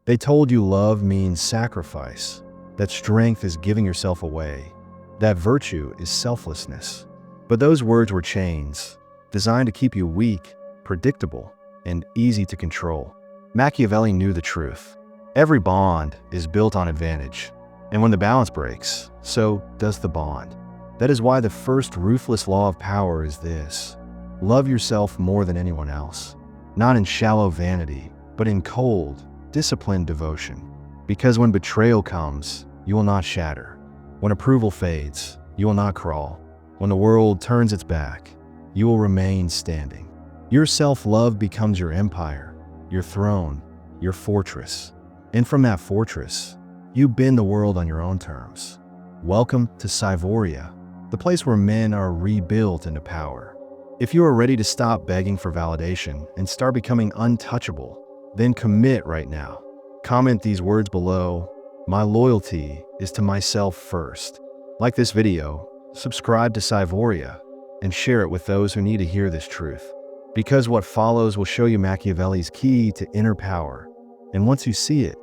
They told you love means sacrifice, that strength is giving yourself away, that virtue is selflessness. But those words were chains, designed to keep you weak, predictable, and easy to control. Machiavelli knew the truth. Every bond is built on advantage, and when the balance breaks, so does the bond. That is why the first ruthless law of power is this: love yourself more than anyone else, not in shallow vanity, but in cold, disciplined devotion. Because when betrayal comes, you will not shatter. When approval fades, you will not crawl. When the world turns its back, you will remain standing. Your self-love becomes your empire, your throne, your fortress. And from that fortress, you bend the world on your own terms. Welcome to Psyvoria, the place where men are rebuilt into power. If you are ready to stop begging for validation and start becoming untouchable, then commit right now. Comment these words below: my loyalty is to myself first. Like this video, subscribe to Psyvoria, and share it with those who need to hear this truth. Because what follows will show you Machiavelli's key to inner power. And once you see it,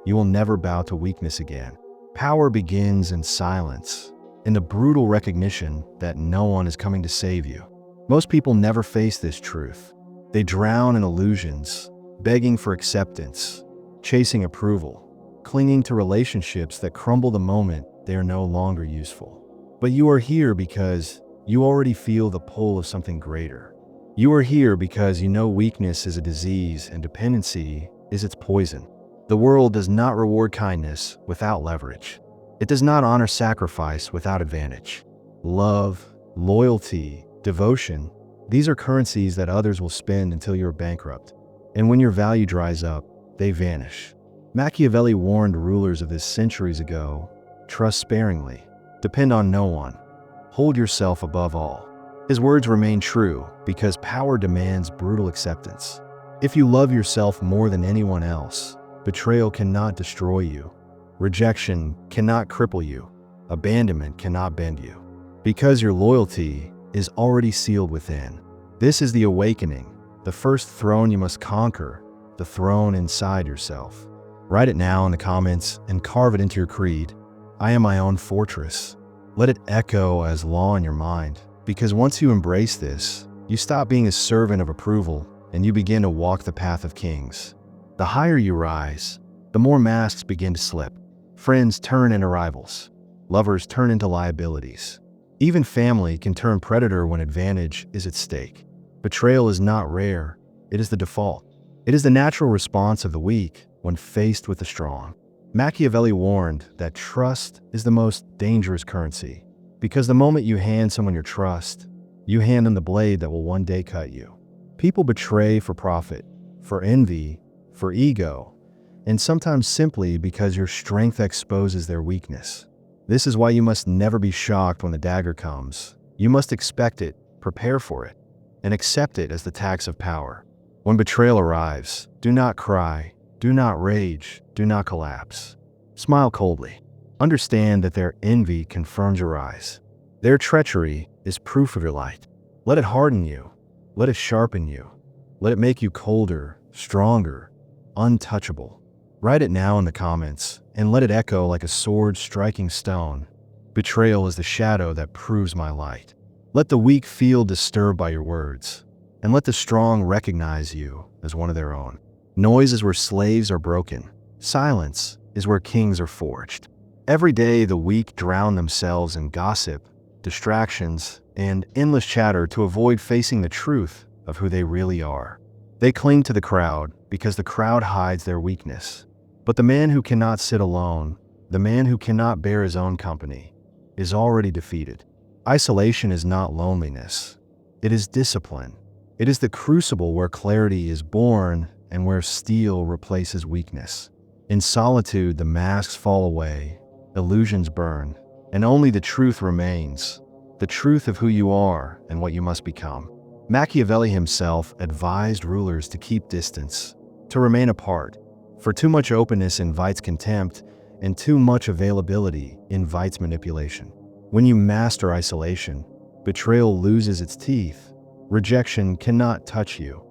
you will never bow to weakness again. Power begins in silence, in the brutal recognition that no one is coming to save you. Most people never face this truth. They drown in illusions, begging for acceptance, chasing approval, clinging to relationships that crumble the moment they are no longer useful. But you are here because you already feel the pull of something greater. You are here because you know weakness is a disease and dependency is its poison. The world does not reward kindness without leverage. It does not honor sacrifice without advantage. Love, loyalty, devotion, these are currencies that others will spend until you are bankrupt. And when your value dries up, they vanish. Machiavelli warned rulers of this centuries ago: trust sparingly, depend on no one, hold yourself above all. His words remain true because power demands brutal acceptance. If you love yourself more than anyone else, betrayal cannot destroy you. Rejection cannot cripple you. Abandonment cannot bend you. Because your loyalty is already sealed within. This is the awakening, the first throne you must conquer, the throne inside yourself. Write it now in the comments and carve it into your creed. I am my own fortress. Let it echo as law in your mind, because once you embrace this, you stop being a servant of approval and you begin to walk the path of kings. The higher you rise, the more masks begin to slip. Friends turn into rivals. Lovers turn into liabilities. Even family can turn predator when advantage is at stake. Betrayal is not rare, it is the default. It is the natural response of the weak when faced with the strong. Machiavelli warned that trust is the most dangerous currency, because the moment you hand someone your trust, you hand them the blade that will one day cut you. People betray for profit, for envy, for ego, and sometimes simply because your strength exposes their weakness. This is why you must never be shocked when the dagger comes. You must expect it, prepare for it, and accept it as the tax of power. When betrayal arrives, do not cry, do not rage, do not collapse. Smile coldly. Understand that their envy confirms your rise. Their treachery is proof of your light. Let it harden you. Let it sharpen you. Let it make you colder, stronger, untouchable. Write it now in the comments and let it echo like a sword striking stone. Betrayal is the shadow that proves my light. Let the weak feel disturbed by your words, and let the strong recognize you as one of their own. Noise is where slaves are broken. Silence is where kings are forged. Every day the weak drown themselves in gossip, distractions, and endless chatter to avoid facing the truth of who they really are. They cling to the crowd because the crowd hides their weakness. But the man who cannot sit alone, the man who cannot bear his own company, is already defeated. Isolation is not loneliness. It is discipline. It is the crucible where clarity is born and where steel replaces weakness. In solitude, the masks fall away, illusions burn, and only the truth remains, the truth of who you are and what you must become. Machiavelli himself advised rulers to keep distance, to remain apart, for too much openness invites contempt, and too much availability invites manipulation. When you master isolation, betrayal loses its teeth. Rejection cannot touch you.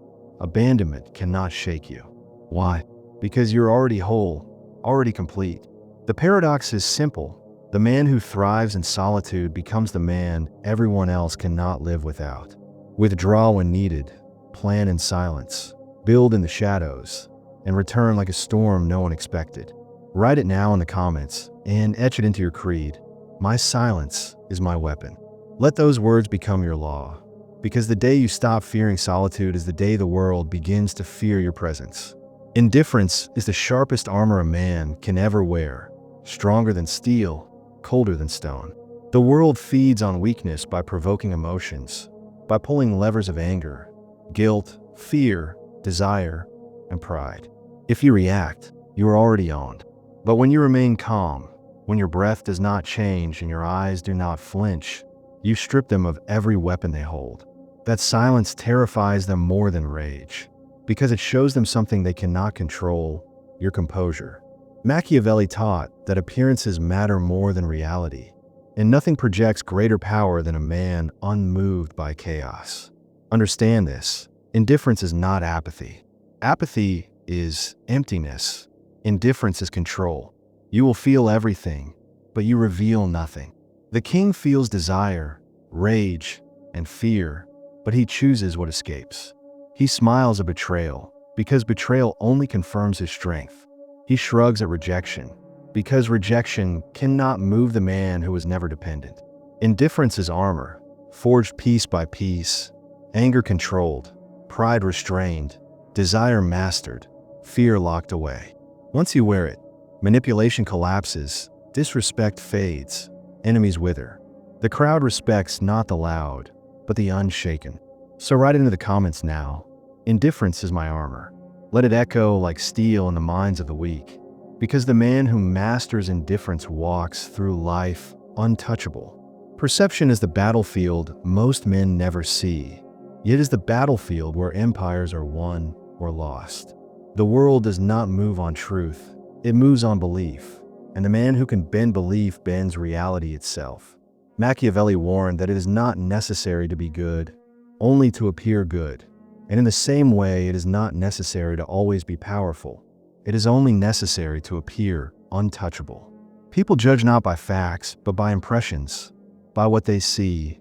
Abandonment cannot shake you. Why? because you're already whole, already complete. The paradox is simple. The man who thrives in solitude becomes the man everyone else cannot live without. Withdraw when needed, plan in silence, build in the shadows, and return like a storm no one expected. Write it now in the comments and etch it into your creed. My silence is my weapon. Let those words become your law, because the day you stop fearing solitude is the day the world begins to fear your presence. Indifference is the sharpest armor a man can ever wear, stronger than steel, colder than stone. The world feeds on weakness by provoking emotions, by pulling levers of anger, guilt, fear, desire, and pride. If you react, you are already owned. But when you remain calm, when your breath does not change and your eyes do not flinch, you strip them of every weapon they hold. That silence terrifies them more than rage, because it shows them something they cannot control: your composure. Machiavelli taught that appearances matter more than reality, and nothing projects greater power than a man unmoved by chaos. Understand this: indifference is not apathy. Apathy is emptiness. Indifference is control. You will feel everything, but you reveal nothing. The king feels desire, rage, and fear, but he chooses what escapes. He smiles at betrayal, because betrayal only confirms his strength. He shrugs at rejection, because rejection cannot move the man who is never dependent. Indifference is armor, forged piece by piece, anger controlled, pride restrained, desire mastered, fear locked away. Once you wear it, manipulation collapses, disrespect fades, enemies wither. The crowd respects not the loud, but the unshaken. So write it into the comments now: indifference is my armor. Let it echo like steel in the minds of the weak, because the man who masters indifference walks through life untouchable. Perception is the battlefield most men never see, yet is the battlefield where empires are won or lost. The world does not move on truth, it moves on belief, and the man who can bend belief bends reality itself. Machiavelli warned that it is not necessary to be good, only to appear good. And in the same way, it is not necessary to always be powerful. It is only necessary to appear untouchable. People judge not by facts, but by impressions, by what they see,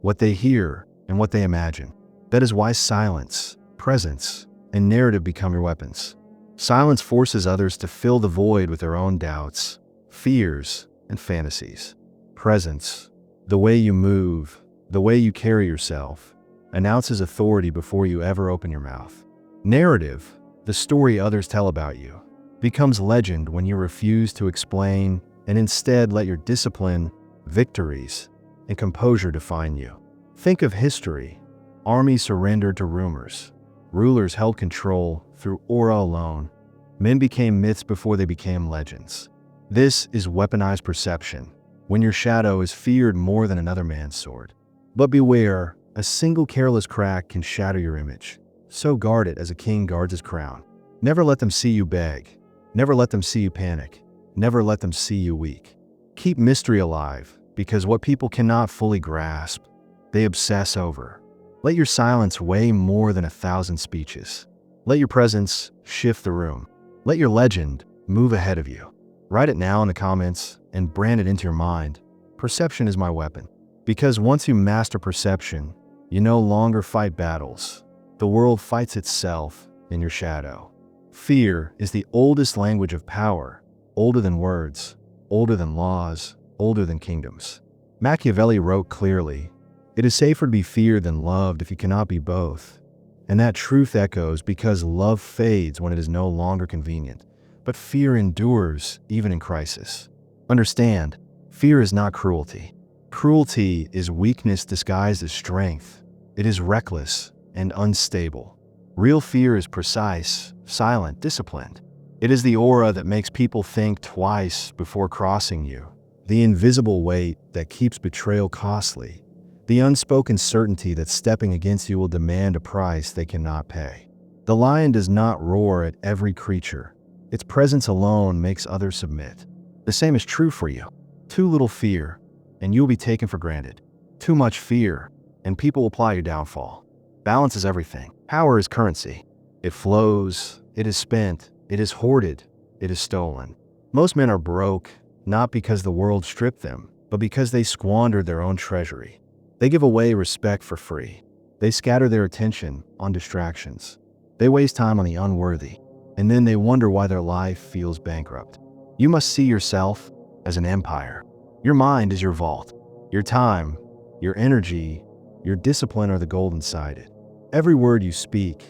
what they hear, and what they imagine. That is why silence, presence, and narrative become your weapons. Silence forces others to fill the void with their own doubts, fears, and fantasies. Presence, the way you move, the way you carry yourself, announces authority before you ever open your mouth. Narrative, the story others tell about you, becomes legend when you refuse to explain and instead let your discipline, victories, and composure define you. Think of history. Armies surrendered to rumors. Rulers held control through aura alone. Men became myths before they became legends. This is weaponized perception, when your shadow is feared more than another man's sword. But beware, a single careless crack can shatter your image. So guard it as a king guards his crown. Never let them see you beg. Never let them see you panic. Never let them see you weak. Keep mystery alive, because what people cannot fully grasp, they obsess over. Let your silence weigh more than 1,000 speeches. Let your presence shift the room. Let your legend move ahead of you. Write it now in the comments and brand it into your mind. Perception is my weapon. Because once you master perception, you no longer fight battles. The world fights itself in your shadow. Fear is the oldest language of power, older than words, older than laws, older than kingdoms. Machiavelli wrote clearly, "It is safer to be feared than loved if you cannot be both." And that truth echoes because love fades when it is no longer convenient, but fear endures even in crisis. Understand, fear is not cruelty. Cruelty is weakness disguised as strength. It is reckless and unstable. Real fear is precise, silent, disciplined. It is the aura that makes people think twice before crossing you, the invisible weight that keeps betrayal costly, the unspoken certainty that stepping against you will demand a price they cannot pay. The lion does not roar at every creature. Its presence alone makes others submit. The same is true for you. Too little fear, and you will be taken for granted. Too much fear, and people will plot your downfall. Balance is everything. Power is currency. It flows, it is spent, It is hoarded. It is stolen. Most men are broke, not because the world stripped them, but because they squandered their own treasury. They give away respect for free. They scatter their attention on distractions. They waste time on the unworthy, and then they wonder why their life feels bankrupt. You must see yourself as an empire. Your mind is your vault. Your time, your energy, your discipline are the gold inside it. Every word you speak,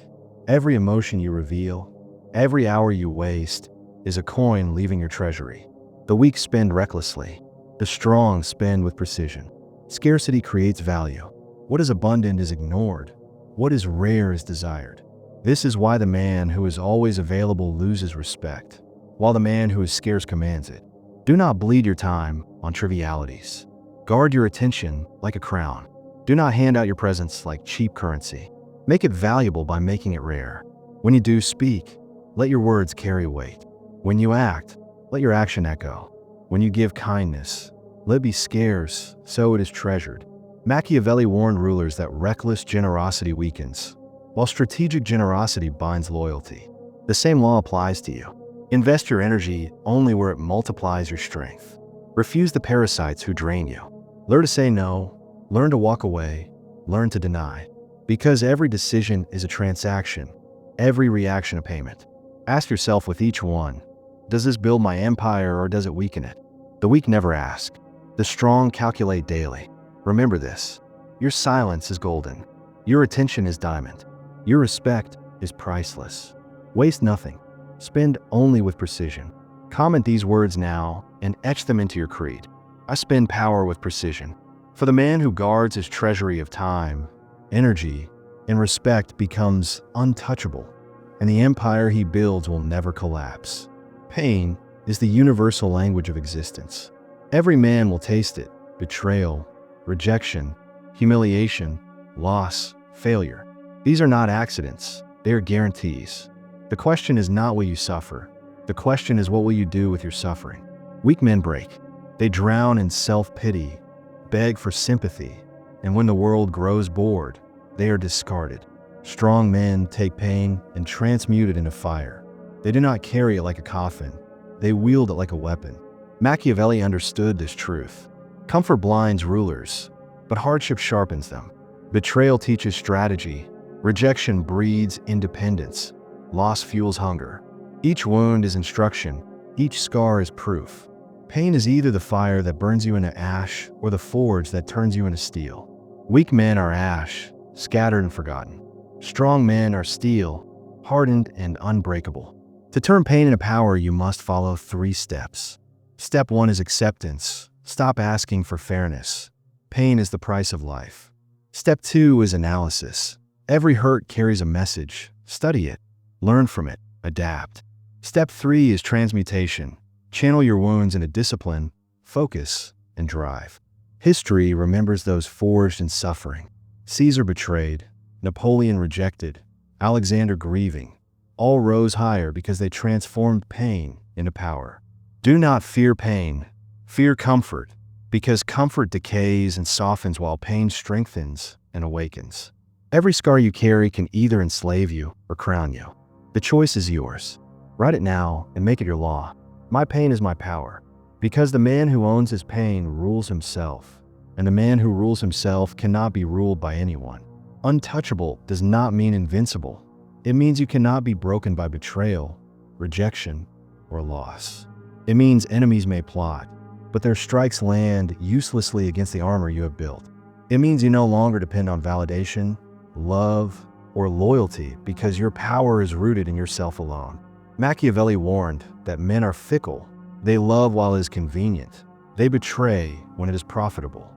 every emotion you reveal, every hour you waste is a coin leaving your treasury. The weak spend recklessly. The strong spend with precision. Scarcity creates value. What is abundant is ignored. What is rare is desired. This is why the man who is always available loses respect, while the man who is scarce commands it. Do not bleed your time on trivialities. Guard your attention like a crown. Do not hand out your presence like cheap currency. Make it valuable by making it rare. When you do speak, let your words carry weight. When you act, let your action echo. When you give kindness, let it be scarce, so it is treasured. Machiavelli warned rulers that reckless generosity weakens, while strategic generosity binds loyalty. The same law applies to you. Invest your energy only where it multiplies your strength. Refuse the parasites who drain you. Learn to say no, learn to walk away, learn to deny. Because every decision is a transaction, every reaction a payment. Ask yourself with each one, does this build my empire or does it weaken it? The weak never ask. The strong calculate daily. Remember this, your silence is golden. Your attention is diamond. Your respect is priceless. Waste nothing. Spend only with precision. Comment these words now and etch them into your creed. I spend power with precision. For the man who guards his treasury of time, energy, and respect becomes untouchable, and the empire he builds will never collapse. Pain is the universal language of existence. Every man will taste it: betrayal, rejection, humiliation, loss, failure. These are not accidents, they are guarantees. The question is not will you suffer, the question is what will you do with your suffering. Weak men break. They drown in self-pity, beg for sympathy, and when the world grows bored, they are discarded. Strong men take pain and transmute it into fire. They do not carry it like a coffin, they wield it like a weapon. Machiavelli understood this truth. Comfort blinds rulers, but hardship sharpens them. Betrayal teaches strategy. Rejection breeds independence. Loss fuels hunger. Each wound is instruction. Each scar is proof. Pain is either the fire that burns you into ash or the forge that turns you into steel. Weak men are ash, scattered and forgotten. Strong men are steel, hardened and unbreakable. To turn pain into power, you must follow 3 steps. Step 1 is acceptance. Stop asking for fairness. Pain is the price of life. Step 2 is analysis. Every hurt carries a message. Study it. Learn from it. Adapt. Step 3 is transmutation. Channel your wounds into discipline, focus, and drive. History remembers those forged in suffering. Caesar betrayed, Napoleon rejected, Alexander grieving. All rose higher because they transformed pain into power. Do not fear pain. Fear comfort, because comfort decays and softens while pain strengthens and awakens. Every scar you carry can either enslave you or crown you. The choice is yours. Write it now and make it your law. My pain is my power. Because the man who owns his pain rules himself, and the man who rules himself cannot be ruled by anyone. Untouchable does not mean invincible. It means you cannot be broken by betrayal, rejection, or loss. It means enemies may plot, but their strikes land uselessly against the armor you have built. It means you no longer depend on validation, love, or loyalty because your power is rooted in yourself alone. Machiavelli warned that men are fickle. They love while it is convenient. They betray when it is profitable.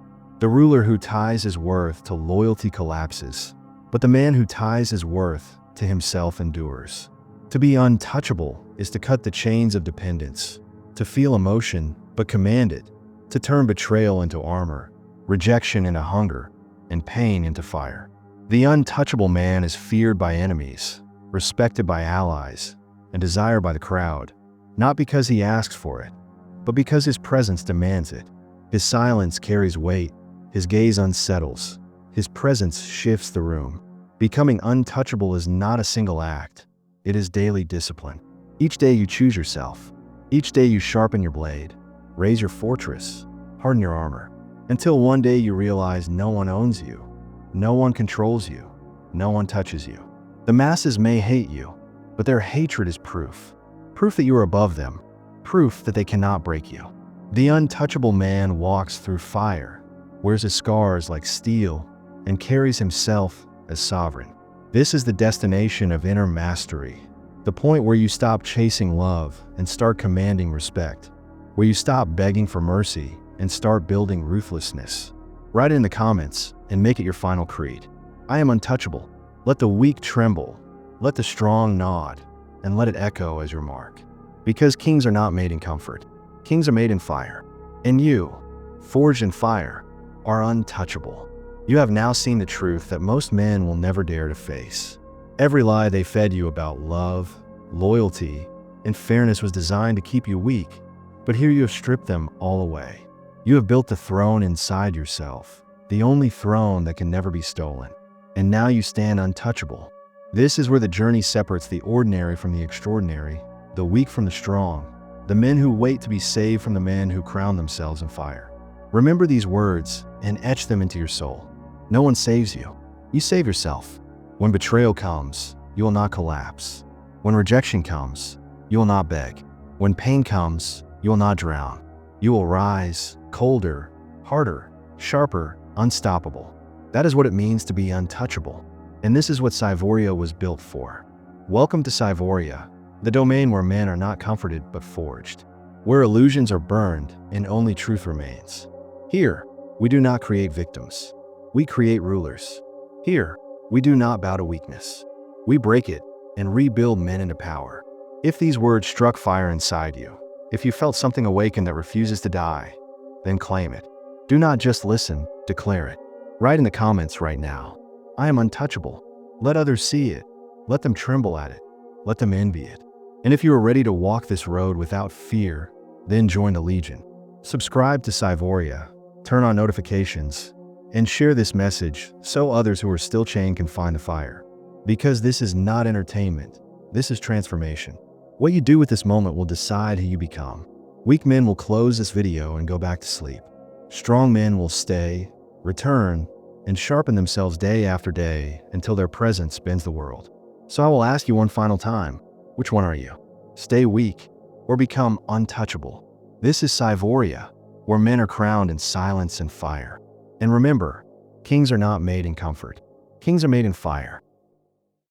The ruler who ties his worth to loyalty collapses, but the man who ties his worth to himself endures. To be untouchable is to cut the chains of dependence, to feel emotion but command it, to turn betrayal into armor, rejection into hunger, and pain into fire. The untouchable man is feared by enemies, respected by allies, and desired by the crowd, not because he asks for it, but because his presence demands it. His silence carries weight, his gaze unsettles, his presence shifts the room. Becoming untouchable is not a single act, it is daily discipline. Each day you choose yourself. Each day you sharpen your blade, raise your fortress, harden your armor, until one day you realize no one owns you, no one controls you, no one touches you. The masses may hate you, but their hatred is proof that you are above them, proof that they cannot break you. The untouchable man walks through fire, wears his scars like steel, and carries himself as sovereign. This is the destination of inner mastery, the point where you stop chasing love and start commanding respect, where you stop begging for mercy and start building ruthlessness. Write it in the comments and make it your final creed. I am untouchable. Let the weak tremble, let the strong nod, and let it echo as your mark. Because kings are not made in comfort. Kings are made in fire. And you, forged in fire, are untouchable. You have now seen the truth that most men will never dare to face. Every lie they fed you about love, loyalty, and fairness was designed to keep you weak, but here you have stripped them all away. You have built the throne inside yourself, the only throne that can never be stolen. And now you stand untouchable. This is where the journey separates the ordinary from the extraordinary, the weak from the strong, the men who wait to be saved from the men who crown themselves in fire. Remember these words and etch them into your soul. No one saves you. You save yourself. When betrayal comes, you will not collapse. When rejection comes, you will not beg. When pain comes, you will not drown. You will rise, colder, harder, sharper, unstoppable. That is what it means to be untouchable. And this is what Psyvoria was built for. Welcome to Psyvoria, the domain where men are not comforted but forged, where illusions are burned and only truth remains. Here, we do not create victims. We create rulers. Here, we do not bow to weakness. We break it and rebuild men into power. If these words struck fire inside you, if you felt something awaken that refuses to die, then claim it. Do not just listen, declare it. Write in the comments right now, I am untouchable. Let others see it. Let them tremble at it. Let them envy it. And if you are ready to walk this road without fear, then join the Legion. Subscribe to Psyvoria, turn on notifications, and share this message so others who are still chained can find the fire. Because this is not entertainment, this is transformation. What you do with this moment will decide who you become. Weak men will close this video and go back to sleep. Strong men will stay, return, and sharpen themselves day after day until their presence bends the world. So I will ask you one final time, which one are you? Stay weak or become untouchable? This is Psyvoria, where men are crowned in silence and fire. And remember, kings are not made in comfort. Kings are made in fire.